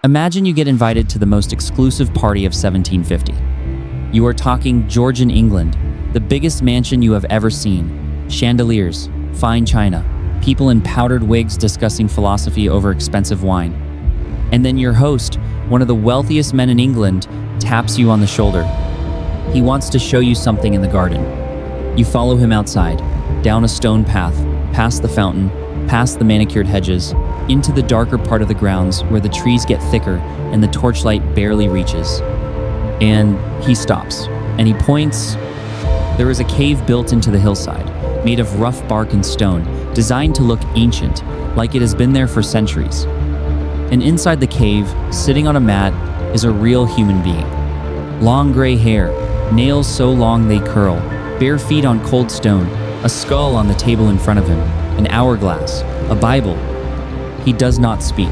Imagine you get invited to the most exclusive party of 1750. You are talking Georgian England, the biggest mansion you have ever seen. Chandeliers, fine china, people in powdered wigs discussing philosophy over expensive wine. And then your host, one of the wealthiest men in England, taps you on the shoulder. He wants to show you something in the garden. You follow him outside, down a stone path, past the fountain, past the manicured hedges, into the darker part of the grounds where the trees get thicker and the torchlight barely reaches. And he stops, and he points. There is a cave built into the hillside, made of rough bark and stone, designed to look ancient, like it has been there for centuries. And inside the cave, sitting on a mat, is a real human being. Long gray hair, nails so long they curl, bare feet on cold stone, a skull on the table in front of him, an hourglass, a Bible. He does not speak.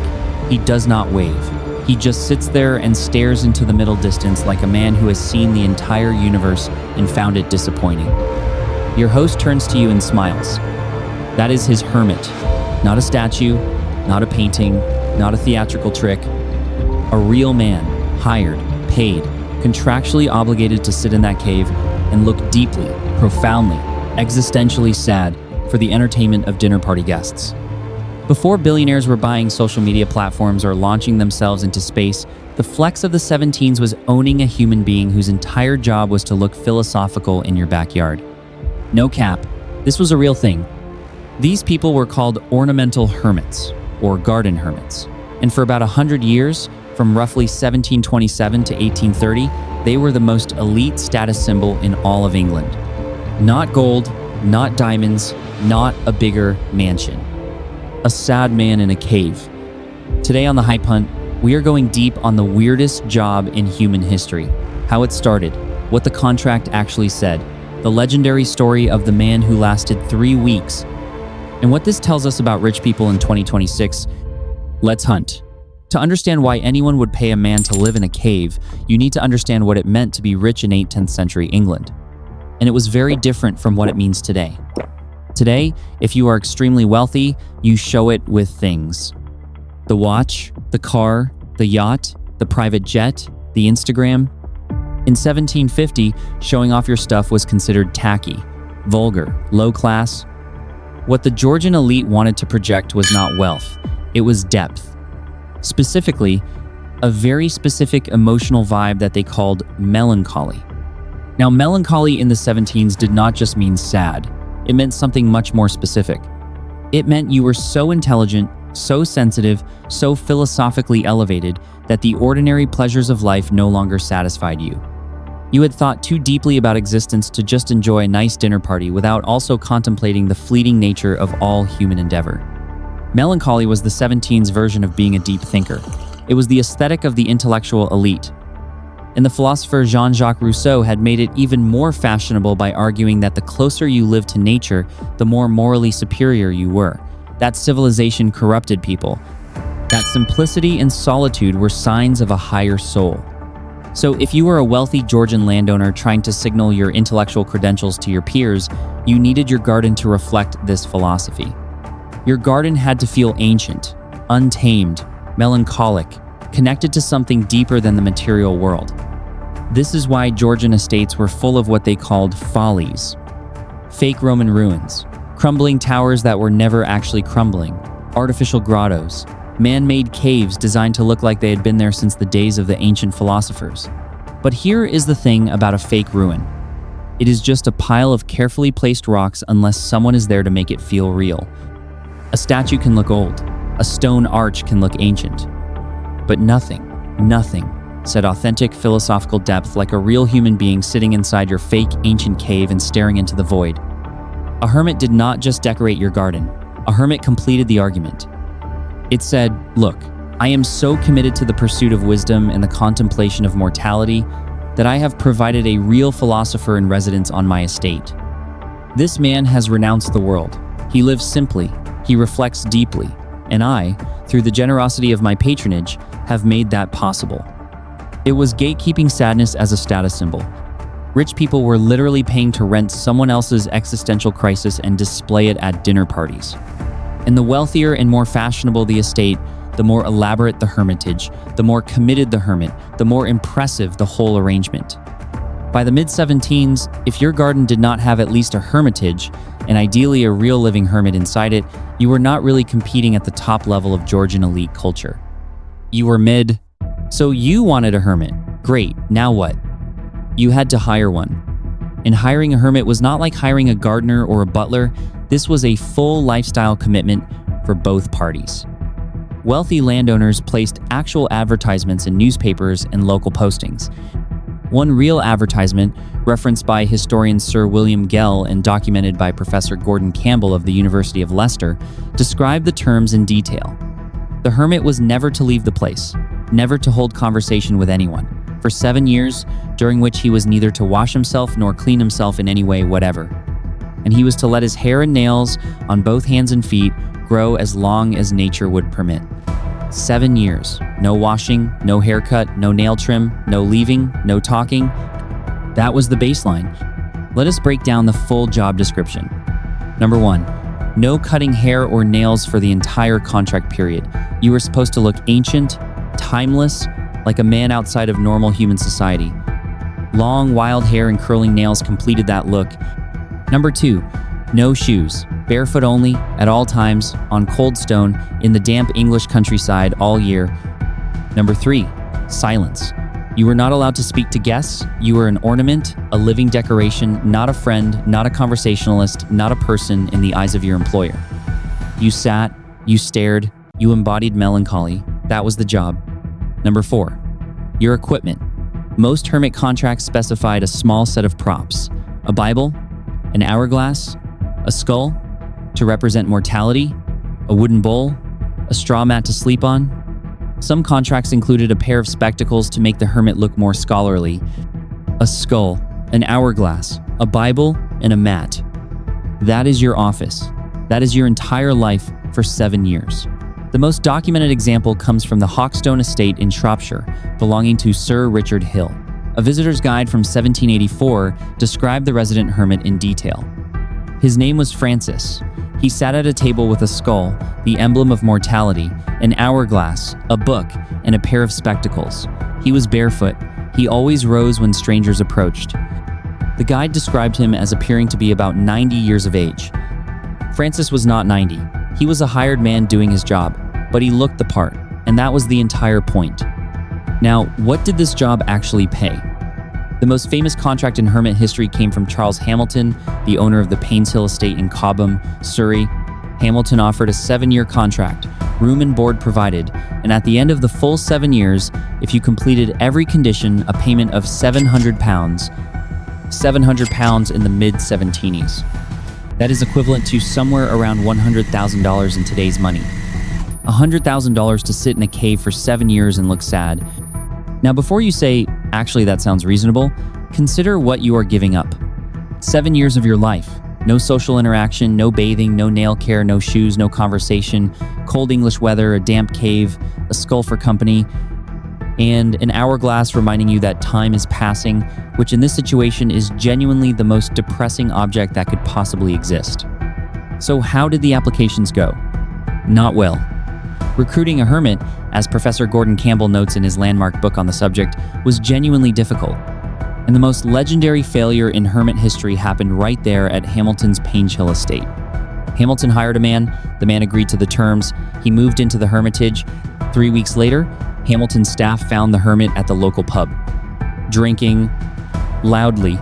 He does not wave. He just sits there and stares into the middle distance like a man who has seen the entire universe and found it disappointing. Your host turns to you and smiles. That is his hermit. Not a statue, not a painting, not a theatrical trick. A real man, hired, paid, contractually obligated to sit in that cave and look deeply, profoundly, existentially sad for the entertainment of dinner party guests. Before billionaires were buying social media platforms or launching themselves into space, the flex of the 17s was owning a human being whose entire job was to look philosophical in your backyard. No cap, this was a real thing. These people were called ornamental hermits, or garden hermits. And for about 100 years, from roughly 1727 to 1830, they were the most elite status symbol in all of England. Not gold, not diamonds, not a bigger mansion. A sad man in a cave. Today on The Hype Hunt, we are going deep on the weirdest job in human history, how it started, what the contract actually said, the legendary story of the man who lasted 3 weeks, and what this tells us about rich people in 2026. Let's hunt. To understand why anyone would pay a man to live in a cave, you need to understand what it meant to be rich in 8th-10th century England. And it was very different from what it means today. Today, if you are extremely wealthy, you show it with things. The watch, the car, the yacht, the private jet, the Instagram. In 1750, showing off your stuff was considered tacky, vulgar, low class. What the Georgian elite wanted to project was not wealth, it was depth. Specifically, a very specific emotional vibe that they called melancholy. Now, melancholy in the 17s did not just mean sad. It meant something much more specific. It meant you were so intelligent, so sensitive, so philosophically elevated that the ordinary pleasures of life no longer satisfied you. You had thought too deeply about existence to just enjoy a nice dinner party without also contemplating the fleeting nature of all human endeavor. Melancholy was the 17s version of being a deep thinker. It was the aesthetic of the intellectual elite. And the philosopher Jean-Jacques Rousseau had made it even more fashionable by arguing that the closer you lived to nature, the more morally superior you were. That civilization corrupted people. That simplicity and solitude were signs of a higher soul. So if you were a wealthy Georgian landowner trying to signal your intellectual credentials to your peers, you needed your garden to reflect this philosophy. Your garden had to feel ancient, untamed, melancholic, connected to something deeper than the material world. This is why Georgian estates were full of what they called follies. Fake Roman ruins, crumbling towers that were never actually crumbling, artificial grottos, man-made caves designed to look like they had been there since the days of the ancient philosophers. But here is the thing about a fake ruin. It is just a pile of carefully placed rocks unless someone is there to make it feel real. A statue can look old, a stone arch can look ancient. But nothing said authentic philosophical depth like a real human being sitting inside your fake ancient cave and staring into the void. A hermit did not just decorate your garden. A hermit completed the argument. It said, "Look, I am so committed to the pursuit of wisdom and the contemplation of mortality that I have provided a real philosopher in residence on my estate. This man has renounced the world. He lives simply, he reflects deeply, and I, through the generosity of my patronage, have made that possible." It was gatekeeping sadness as a status symbol. Rich people were literally paying to rent someone else's existential crisis and display it at dinner parties. And the wealthier and more fashionable the estate, the more elaborate the hermitage, the more committed the hermit, the more impressive the whole arrangement. By the mid-17s, if your garden did not have at least a hermitage, and ideally a real living hermit inside it, you were not really competing at the top level of Georgian elite culture. You were mid. So you wanted a hermit. Great, now what? You had to hire one. And hiring a hermit was not like hiring a gardener or a butler. This was a full lifestyle commitment for both parties. Wealthy landowners placed actual advertisements in newspapers and local postings. One real advertisement, referenced by historian Sir William Gell and documented by Professor Gordon Campbell of the University of Leicester, described the terms in detail. The hermit was never to leave the place, never to hold conversation with anyone, for 7 years, during which he was neither to wash himself nor clean himself in any way whatever. And he was to let his hair and nails, on both hands and feet, grow as long as nature would permit. 7 years. No washing, no haircut, no nail trim, no leaving, no talking. That was the baseline. Let us break down the full job description. Number 1, no cutting hair or nails for the entire contract period. You were supposed to look ancient, timeless, like a man outside of normal human society. Long, wild hair and curling nails completed that look. Number 2, no shoes. Barefoot only, at all times, on cold stone, in the damp English countryside all year. Number 3, silence. You were not allowed to speak to guests. You were an ornament, a living decoration, not a friend, not a conversationalist, not a person in the eyes of your employer. You sat, you stared, you embodied melancholy. That was the job. Number 4, your equipment. Most hermit contracts specified a small set of props: a Bible, an hourglass, a skull to represent mortality, a wooden bowl, a straw mat to sleep on. Some contracts included a pair of spectacles to make the hermit look more scholarly, a skull, an hourglass, a Bible, and a mat. That is your office. That is your entire life for 7 years. The most documented example comes from the Hawkstone estate in Shropshire, belonging to Sir Richard Hill. A visitor's guide from 1784 described the resident hermit in detail. His name was Francis. He sat at a table with a skull, the emblem of mortality, an hourglass, a book, and a pair of spectacles. He was barefoot. He always rose when strangers approached. The guide described him as appearing to be about 90 years of age. Francis was not 90. He was a hired man doing his job, but he looked the part, and that was the entire point. Now, what did this job actually pay? The most famous contract in hermit history came from Charles Hamilton, the owner of the Painshill estate in Cobham, Surrey. Hamilton offered a 7-year contract, room and board provided, and at the end of the full 7 years, if you completed every condition, a payment of £700. £700 in the mid-17s. That is equivalent to somewhere around $100,000 in today's money. $100,000 to sit in a cave for 7 years and look sad. Now, before you say, actually that sounds reasonable, consider what you are giving up. 7 years of your life. No social interaction, no bathing, no nail care, no shoes, no conversation, cold English weather, a damp cave, a skull for company, and an hourglass reminding you that time is passing, which in this situation is genuinely the most depressing object that could possibly exist. So how did the applications go? Not well. Recruiting a hermit, as Professor Gordon Campbell notes in his landmark book on the subject, was genuinely difficult. And the most legendary failure in hermit history happened right there at Hamilton's Painshill estate. Hamilton hired a man, the man agreed to the terms, he moved into the hermitage. 3 weeks later, Hamilton's staff found the hermit at the local pub, drinking loudly.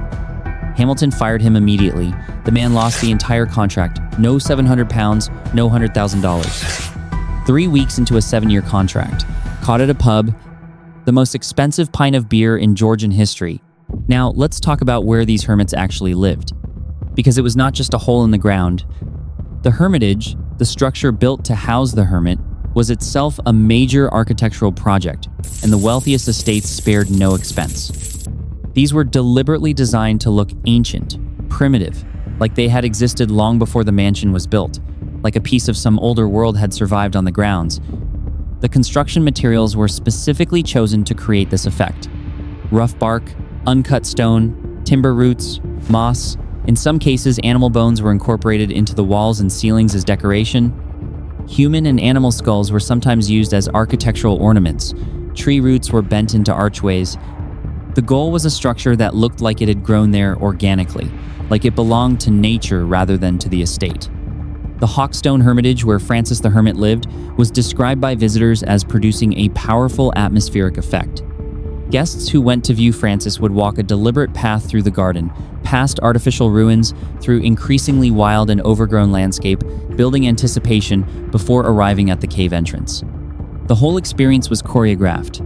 Hamilton fired him immediately. The man lost the entire contract. No £700, no $100,000. 3 weeks into a 7-year contract, caught at a pub, the most expensive pint of beer in Georgian history. Now, let's talk about where these hermits actually lived. Because it was not just a hole in the ground. The hermitage, the structure built to house the hermit, was itself a major architectural project, and the wealthiest estates spared no expense. These were deliberately designed to look ancient, primitive, like they had existed long before the mansion was built, like a piece of some older world had survived on the grounds. The construction materials were specifically chosen to create this effect. Rough bark, uncut stone, timber roots, moss. In some cases, animal bones were incorporated into the walls and ceilings as decoration. Human and animal skulls were sometimes used as architectural ornaments. Tree roots were bent into archways. The goal was a structure that looked like it had grown there organically, like it belonged to nature rather than to the estate. The Hawkstone Hermitage, where Francis the Hermit lived, was described by visitors as producing a powerful atmospheric effect. Guests who went to view Francis would walk a deliberate path through the garden, past artificial ruins, through increasingly wild and overgrown landscape, building anticipation before arriving at the cave entrance. The whole experience was choreographed.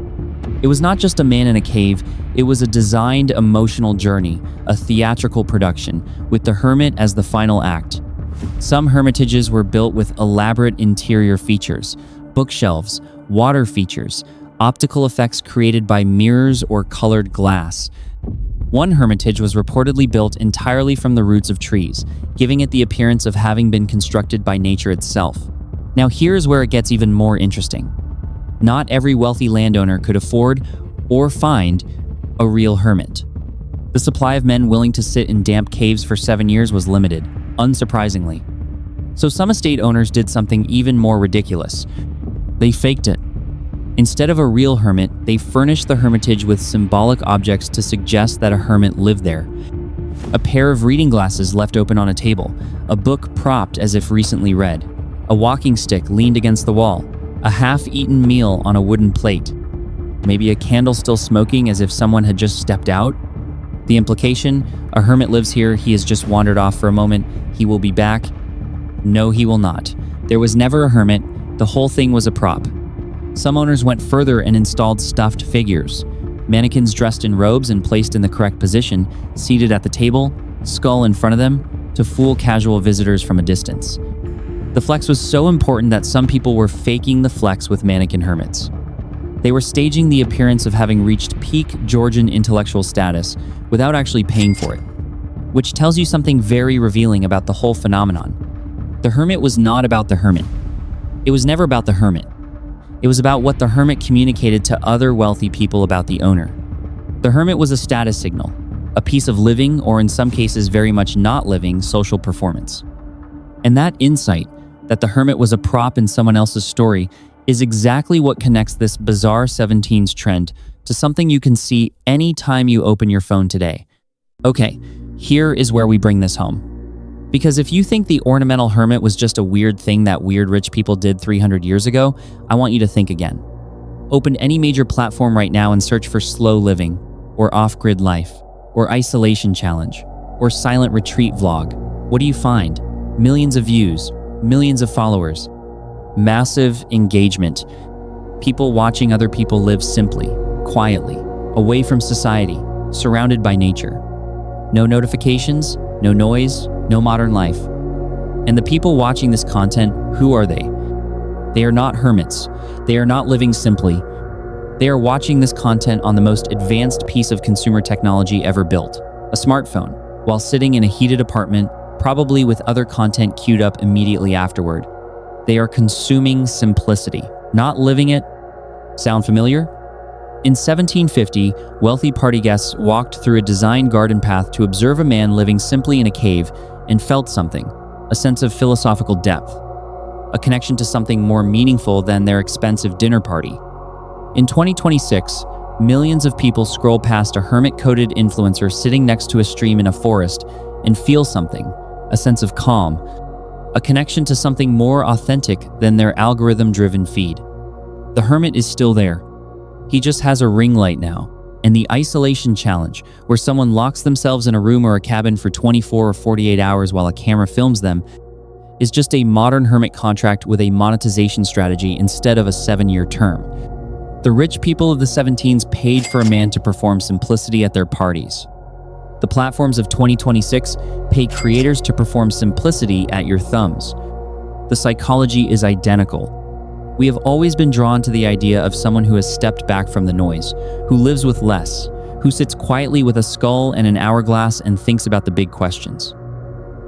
It was not just a man in a cave, it was a designed emotional journey, a theatrical production, with the hermit as the final act. Some hermitages were built with elaborate interior features, bookshelves, water features, optical effects created by mirrors or colored glass. One hermitage was reportedly built entirely from the roots of trees, giving it the appearance of having been constructed by nature itself. Now here's where it gets even more interesting. Not every wealthy landowner could afford or find a real hermit. The supply of men willing to sit in damp caves for 7 years was limited, unsurprisingly. So some estate owners did something even more ridiculous. They faked it. Instead of a real hermit, they furnished the hermitage with symbolic objects to suggest that a hermit lived there. A pair of reading glasses left open on a table, a book propped as if recently read, a walking stick leaned against the wall, a half-eaten meal on a wooden plate, maybe a candle still smoking as if someone had just stepped out. The implication, a hermit lives here, he has just wandered off for a moment, he will be back. No, he will not. There was never a hermit, the whole thing was a prop. Some owners went further and installed stuffed figures, mannequins dressed in robes and placed in the correct position, seated at the table, skull in front of them, to fool casual visitors from a distance. The flex was so important that some people were faking the flex with mannequin hermits. They were staging the appearance of having reached peak Georgian intellectual status without actually paying for it, which tells you something very revealing about the whole phenomenon. The hermit was not about the hermit. It was never about the hermit. It was about what the hermit communicated to other wealthy people about the owner. The hermit was a status signal, a piece of living, or in some cases very much not living, social performance. And that insight, that the hermit was a prop in someone else's story, is exactly what connects this bizarre 17s trend to something you can see anytime you open your phone today. Okay, here is where we bring this home. Because if you think the ornamental hermit was just a weird thing that weird rich people did 300 years ago, I want you to think again. Open any major platform right now and search for slow living, or off-grid life, or isolation challenge, or silent retreat vlog. What do you find? Millions of views, millions of followers, massive engagement, people watching other people live simply, quietly, away from society, surrounded by nature. No notifications, no noise, no modern life. And the people watching this content, who are they? They are not hermits. They are not living simply. They are watching this content on the most advanced piece of consumer technology ever built, a smartphone, while sitting in a heated apartment, probably with other content queued up immediately afterward. They are consuming simplicity, not living it. Sound familiar? In 1750, wealthy party guests walked through a designed garden path to observe a man living simply in a cave and felt something, a sense of philosophical depth, a connection to something more meaningful than their expensive dinner party. In 2026, millions of people scroll past a hermit-coated influencer sitting next to a stream in a forest and feel something, a sense of calm, a connection to something more authentic than their algorithm-driven feed. The hermit is still there. He just has a ring light now. And the isolation challenge, where someone locks themselves in a room or a cabin for 24 or 48 hours while a camera films them, is just a modern hermit contract with a monetization strategy instead of a 7-year term. The rich people of the 17s paid for a man to perform simplicity at their parties. The platforms of 2026 pay creators to perform simplicity at your thumbs. The psychology is identical. We have always been drawn to the idea of someone who has stepped back from the noise, who lives with less, who sits quietly with a skull and an hourglass and thinks about the big questions.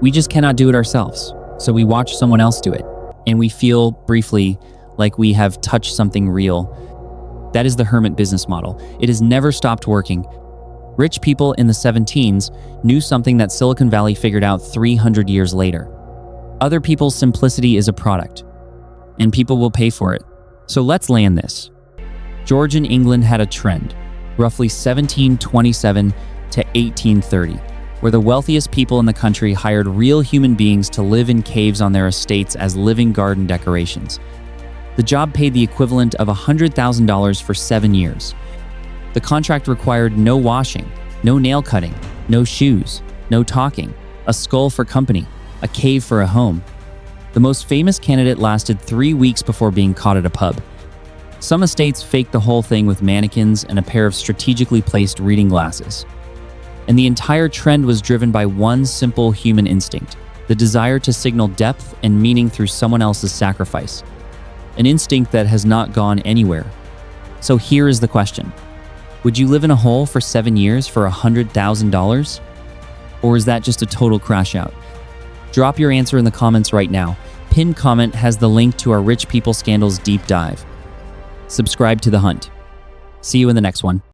We just cannot do it ourselves, so we watch someone else do it, and we feel, briefly, like we have touched something real. That is the hermit business model. It has never stopped working. Rich people in the 17s knew something that Silicon Valley figured out 300 years later. Other people's simplicity is a product. and people will pay for it. So let's land this. Georgian England had a trend, roughly 1727 to 1830, where the wealthiest people in the country hired real human beings to live in caves on their estates as living garden decorations. The job paid the equivalent of $100,000 for 7 years. The contract required no washing, no nail cutting, no shoes, no talking, a skull for company, a cave for a home. The most famous candidate lasted 3 weeks before being caught at a pub. Some estates faked the whole thing with mannequins and a pair of strategically placed reading glasses. And the entire trend was driven by one simple human instinct, the desire to signal depth and meaning through someone else's sacrifice. An instinct that has not gone anywhere. So here is the question. Would you live in a hole for 7 years for $100,000? Or is that just a total crash out? Drop your answer in the comments right now. Pinned comment has the link to our Rich People Scandals deep dive. Subscribe to The Hunt. See you in the next one.